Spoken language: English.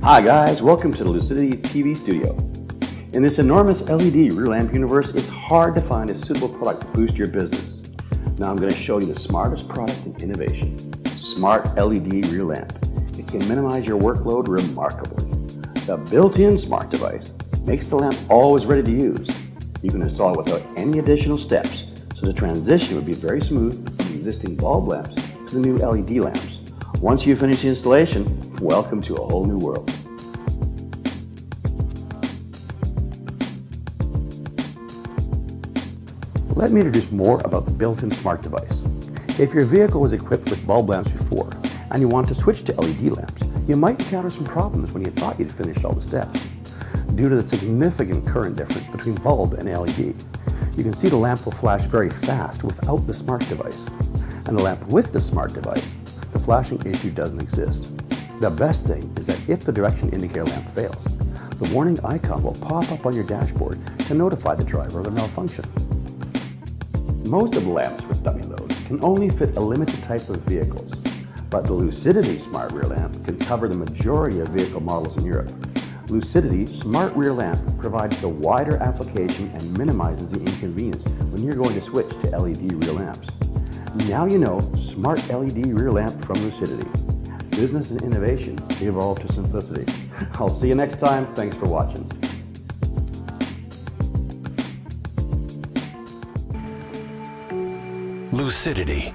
Hi guys, welcome to the Lucidity TV studio. In this enormous LED rear lamp universe, it's hard to find a suitable product to boost your business. Now I'm going to show you the smartest product in innovation, Smart LED rear lamp. It can minimize your workload remarkably. The built-in smart device makes the lamp always ready to use. You can install it without any additional steps, so the transition would be very smooth from the existing bulb lamps to the new LED lamps. Once you finish the installation, welcome to a whole new world. Let me introduce more about the built-in smart device. If your vehicle was equipped with bulb lamps before and you want to switch to LED lamps, you might encounter some problems when you thought you'd finished all the steps. Due to the significant current difference between bulb and LED, you can see the lamp will flash very fast without the smart device. And the lamp with the smart device, the flashing issue doesn't exist. The best thing is that if the direction indicator lamp fails, the warning icon will pop up on your dashboard to notify the driver of the malfunction. Most of the lamps with dummy loads can only fit a limited type of vehicles, but the Lucidity Smart Rear Lamp can cover the majority of vehicle models in Europe. Lucidity Smart Rear Lamp provides the wider application and minimizes the inconvenience when you're going to switch to LED rear lamps. Now you know Smart LED Rear Lamp from Lucidity. Business and innovation evolve to simplicity. I'll see you next time. Thanks for watching. Lucidity.